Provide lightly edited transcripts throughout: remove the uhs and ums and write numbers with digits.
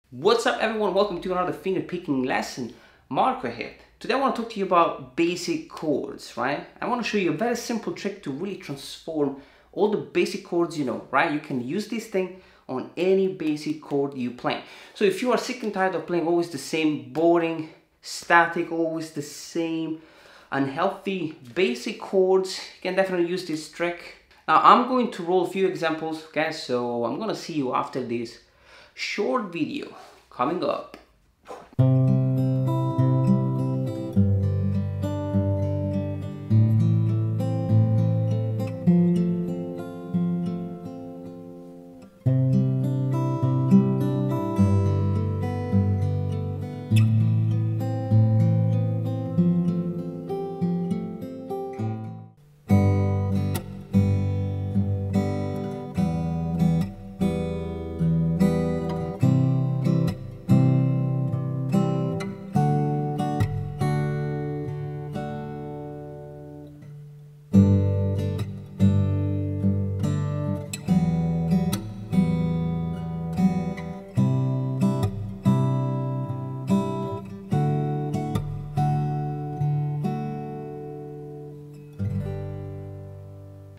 What's up everyone, welcome to another finger picking lesson. Marco here. Today I want to talk to you about basic chords, right? I want to show you a very simple trick to really transform all the basic chords you know, right? You can use this thing on any basic chord you play. So if you are sick and tired of playing always the same boring, static, always the same unhealthy basic chords, you can definitely use this trick. Now I'm going to roll a few examples, okay? So I'm gonna see you after this short video coming up.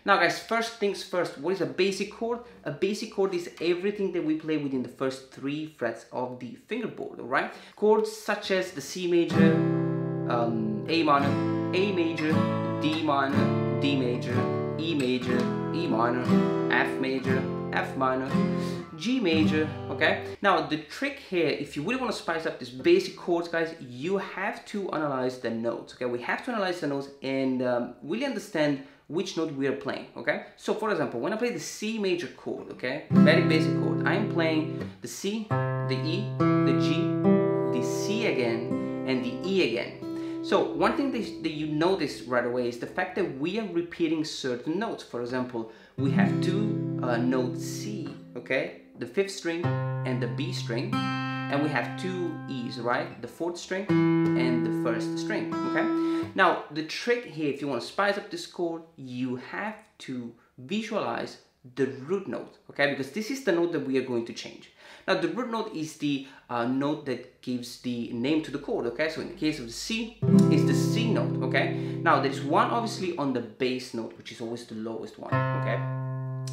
Now guys, first things first, what is a basic chord? A basic chord is everything that we play within the first 3 frets of the fingerboard, alright? Chords such as the C major, A minor, A major, D minor, D major, E major, E minor, F major, F minor, G major, okay? Now the trick here, if you really want to spice up these basic chords, guys, you have to analyze the notes, okay? We have to analyze the notes and really understand which note we are playing, okay? So for example, when I play the C major chord, okay, very basic chord, I am playing the C, the E, the G, the C again, and the E again. So one thing that you notice right away is the fact that we are repeating certain notes. For example, we have two notes C, okay, the 5th string and the B string, and we have two E's, right, the 4th string and the 1st string, okay? Now the trick here, if you want to spice up this chord, you have to visualize the root note, okay, because this is the note that we are going to change. Now the root note is the note that gives the name to the chord, okay? So in the case of the C, it's the C note, okay? Now there's one obviously on the bass note, which is always the lowest one, okay?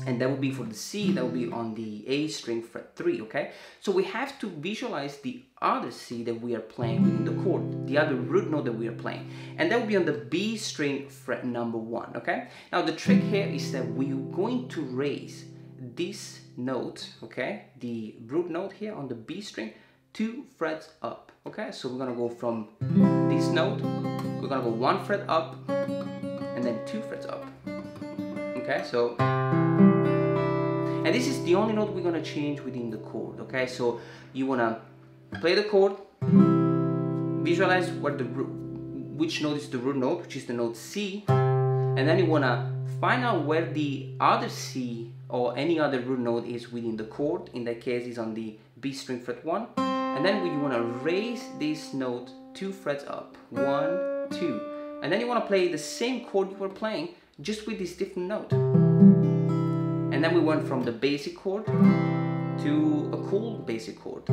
And that will be for the C, that will be on the A string fret 3, okay? So we have to visualize the other C that we are playing within the chord, the other root note that we are playing. And that will be on the B string fret number 1, okay? Now the trick here is that we're going to raise this note, okay? The root note here on the B string 2 frets up, okay? So we're gonna go from this note, we're gonna go 1 fret up, and then 2 frets up, okay? So, and this is the only note we're gonna change within the chord, okay? So you wanna play the chord, visualize what which note is the root note, which is the note C, and then you wanna find out where the other C or any other root note is within the chord. In that case, is on the B string fret 1, and then you wanna raise this note 2 frets up, 1, 2, and then you wanna play the same chord you were playing, just with this different note. And then we went from the basic chord to a cool basic chord,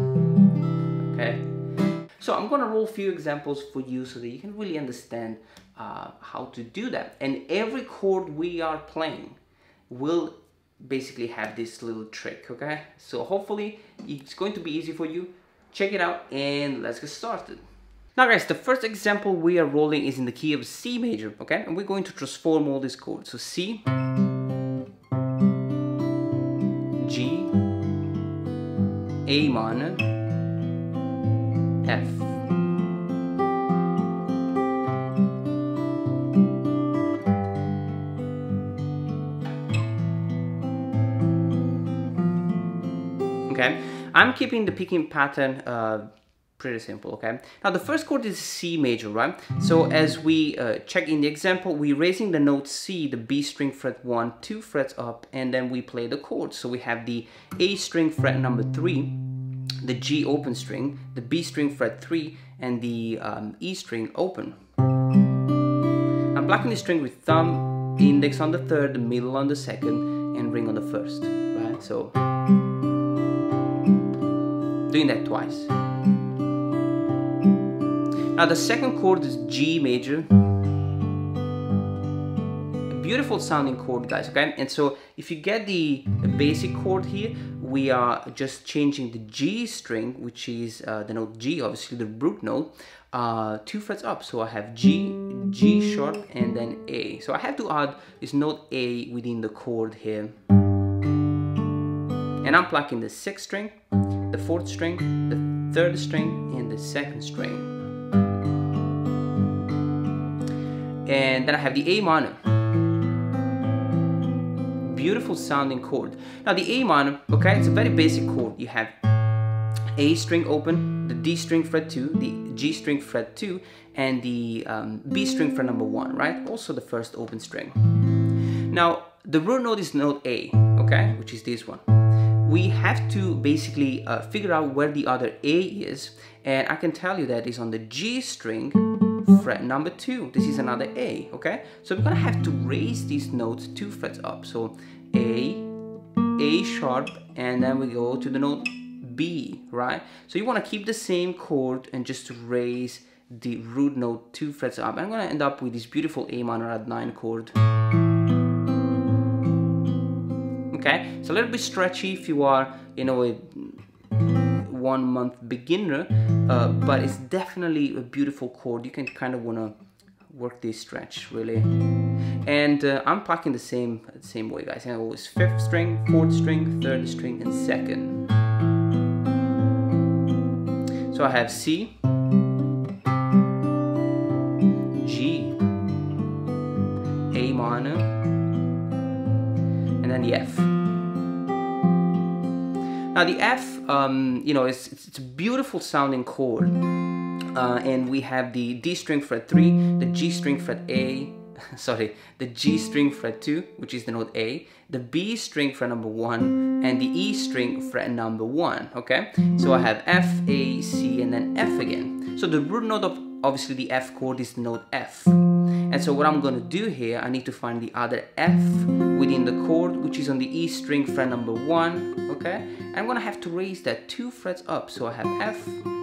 okay? So I'm gonna roll a few examples for you so that you can really understand how to do that. And every chord we are playing will basically have this little trick, okay? So hopefully it's going to be easy for you. Check it out and let's get started. Now guys, the first example we are rolling is in the key of C major, okay? And we're going to transform all these chords. So C, G, A minor, F. Okay, I'm keeping the picking pattern pretty simple, okay? Now the first chord is C major, right? So as we check in the example, we're raising the note C, the B string fret 1, 2 frets up, and then we play the chord. So we have the A string fret number 3, the G open string, the B string fret 3, and the E string open. I'm plucking the string with thumb, index on the 3rd, middle on the 2nd, and ring on the 1st, right? So doing that twice. Now the second chord is G major. A beautiful sounding chord, guys, okay? And so if you get the basic chord here, we are just changing the G string, which is the note G, obviously the root note, 2 frets up. So I have G, G sharp, and then A. So I have to add this note A within the chord here. And I'm plucking the 6th string, the 4th string, the 3rd string, and the 2nd string. And then I have the A minor. Beautiful sounding chord. Now the A minor, okay, it's a very basic chord. You have A string open, the D string fret 2, the G string fret 2, and the B string fret number 1, right? Also the first open string. Now the root note is note A, okay, which is this one. We have to basically figure out where the other A is, and I can tell you that it's on the G string fret number 2. This is another A, okay? So we're gonna have to raise these notes 2 frets up. So A sharp, and then we go to the note B, right? So you wanna keep the same chord and just raise the root note 2 frets up. I'm gonna end up with this beautiful A minor add 9 chord. Okay, it's a little bit stretchy if you are, you know, a 1 month beginner, but it's definitely a beautiful chord. You can kind of want to work this stretch really. And I'm plucking the same way, guys. I always 5th string, 4th string, 3rd string, and 2nd. So I have C, G, A minor, and then the F. Now the F, you know, it's a beautiful sounding chord, and we have the D string fret 3, the G string fret A, sorry, the G string fret 2, which is the note A, the B string fret number 1, and the E string fret number 1, okay? So I have F, A, C, and then F again. So the root note of obviously the F chord is the note F. And so what I'm gonna do here, I need to find the other F within the chord, which is on the E string fret number 1, okay? And I'm gonna have to raise that 2 frets up. So I have F,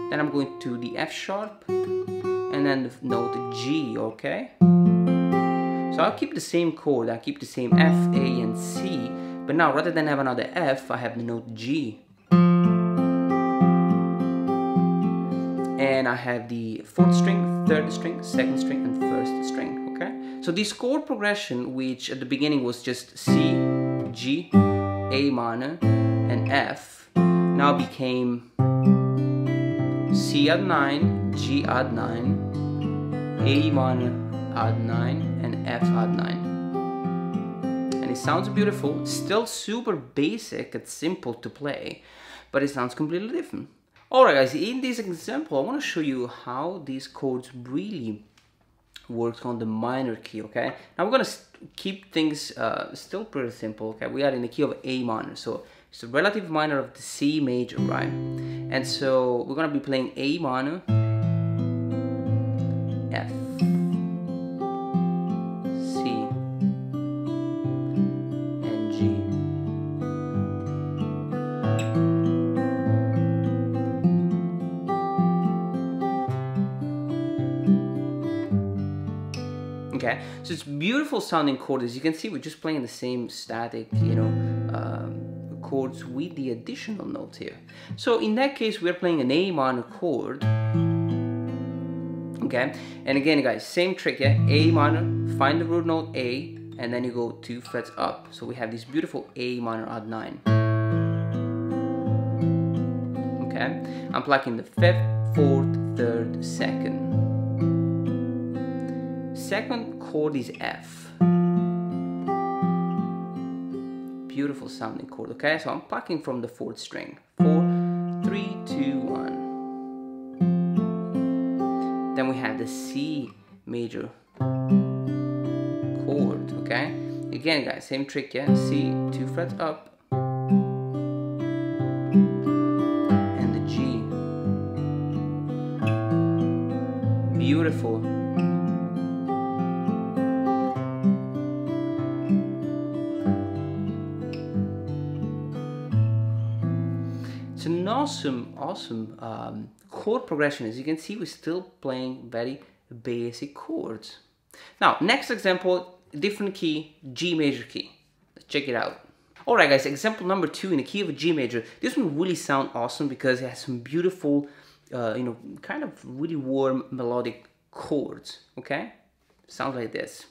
then I'm going to the F sharp, and then the note G, okay? So I'll keep the same chord, I keep the same F, A, and C, but now rather than have another F, I have the note G. And I have the 4th string, 3rd string, 2nd string, and 1st string, okay? So this chord progression, which at the beginning was just C, G, A minor, and F, now became C add 9, G add 9, A minor add 9, and F add 9. And it sounds beautiful, still super basic and simple to play, but it sounds completely different. Alright guys, in this example I want to show you how these chords really work on the minor key, okay? Now we're going to keep things still pretty simple, okay? We are in the key of A minor, so it's the relative minor of the C major, right? And so we're going to be playing A minor, F, C, and G. Okay, so it's beautiful sounding chords. As you can see, we're just playing the same static, you know, chords with the additional notes here. So in that case, we're playing an A minor chord. Okay, and again, guys, same trick, yeah? A minor, find the root note A, and then you go 2 frets up. So we have this beautiful A minor add 9. Okay, I'm plucking the 5th, 4th, 3rd, 2nd. Second chord is F. Beautiful sounding chord, okay? So I'm plucking from the 4th string. 4, 3, 2, 1. Then we have the C major chord, okay? Again, guys, same trick, yeah? C, 2 frets up. And the G. Beautiful. awesome chord progression. As you can see, we're still playing very basic chords. Now, next example, different key, G major key. Let's check it out. Alright guys, example number 2 in the key of a G major. This one really sounds awesome because it has some beautiful, you know, kind of really warm melodic chords, okay? Sounds like this.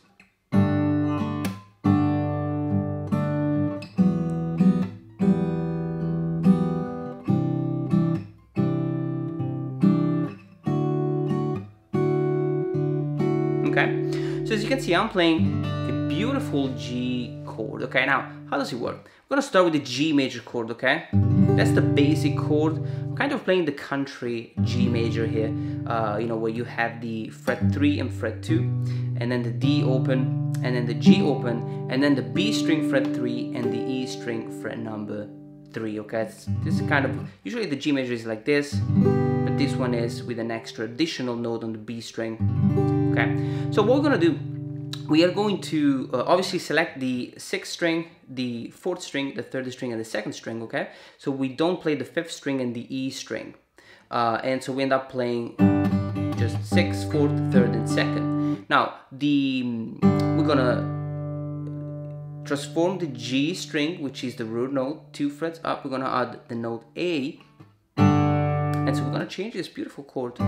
Okay, so as you can see, I'm playing a beautiful G chord. Okay, now how does it work? We're gonna start with the G major chord. Okay, that's the basic chord. I'm kind of playing the country G major here. You know, where you have the fret 3 and fret 2, and then the D open, and then the G open, and then the B string fret 3 and the E string fret number 3. Okay, this is kind of usually the G major is like this, but this one is with an extra additional note on the B string. Okay, so what we're gonna do, we are going to obviously select the 6th string, the 4th string, the 3rd string, and the 2nd string. Okay, so we don't play the 5th string and the E string, and so we end up playing just 6th, 4th, 3rd, and 2nd. Now we're gonna transform the G string, which is the root note, 2 frets up. We're gonna add the note A, and so we're gonna change this beautiful chord.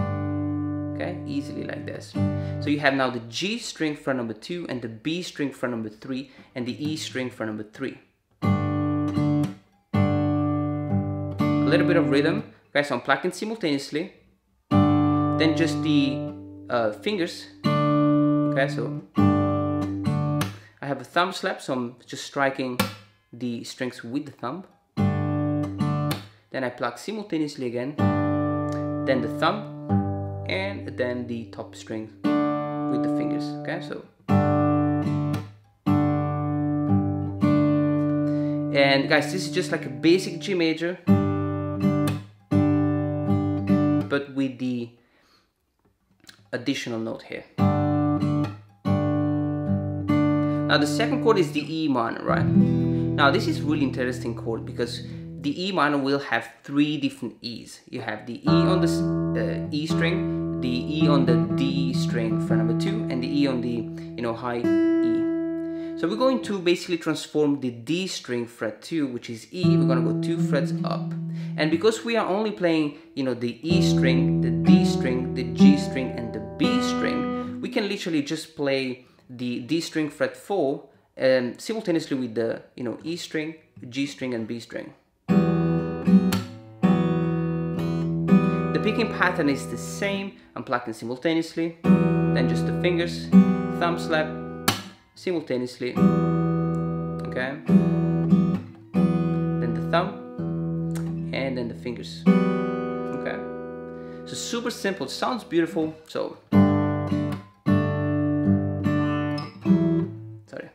Okay, easily like this. So you have now the G string fret number 2 and the B string fret number 3 and the E string fret number 3. A little bit of rhythm. Okay, so I'm plucking simultaneously. Then just the fingers. Okay, so I have a thumb slap, so I'm just striking the strings with the thumb. Then I pluck simultaneously again. Then the thumb. And then the top string with the fingers. Okay, so. And guys, this is just like a basic G major, but with the additional note here. Now the second chord is the E minor, right? Now this is really interesting chord because the E minor will have 3 different E's. You have the E on the E string, the E on the D string fret number 2, and the E on the, you know, high E. So we're going to basically transform the D string fret 2, which is E. We're gonna go 2 frets up, and because we are only playing, you know, the E string, the D string, the G string, and the B string, we can literally just play the D string fret 4 simultaneously with the, you know, E string, G string, and B string. The picking pattern is the same. I'm plucking simultaneously, then just the fingers, thumb slap, simultaneously, okay, then the thumb, and then the fingers, okay. So super simple, it sounds beautiful. So sorry.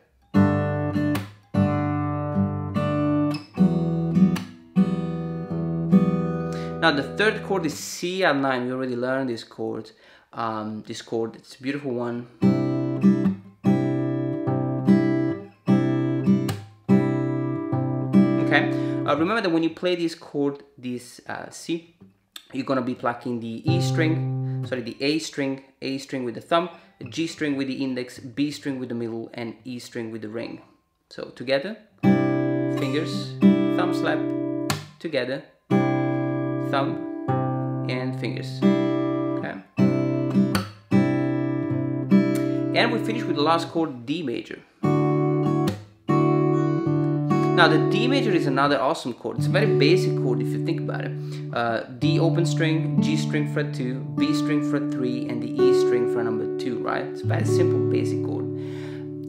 Now the third chord is C9. We already learned this chord. It's a beautiful one. Okay. Remember that when you play this chord, this C, you're gonna be plucking the E string, sorry, the A string with the thumb, G string with the index, B string with the middle, and E string with the ring. So together, fingers, thumb slap, together, thumb and fingers. Okay. And we finish with the last chord, D major. Now the D major is another awesome chord. It's a very basic chord if you think about it. D open string, G string fret 2, B string fret 3, and the E string fret number 2, right? It's a very simple basic chord.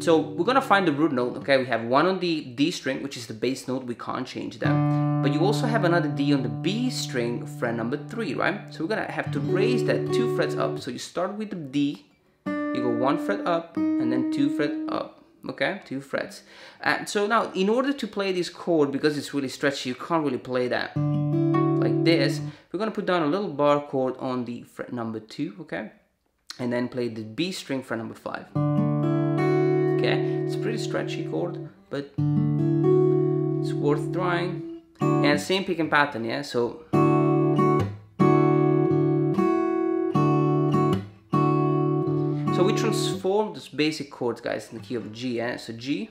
So we're gonna find the root note, okay? We have one on the D string, which is the bass note, we can't change that. But you also have another D on the B string, fret number 3, right? So we're gonna have to raise that 2 frets up. So you start with the D, you go 1 fret up, and then 2 fret up, okay? 2 frets. And so now, in order to play this chord, because it's really stretchy, you can't really play that like this. We're gonna put down a little bar chord on the fret number 2, okay? And then play the B string fret number 5. Okay, it's a pretty stretchy chord, but it's worth trying. And same picking pattern, yeah. So transform those basic chords, guys, in the key of G, so G.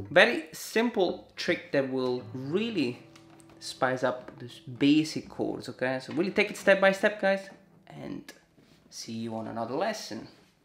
Very simple trick that will really spice up those basic chords, okay? So really take it step by step, guys, and see you on another lesson.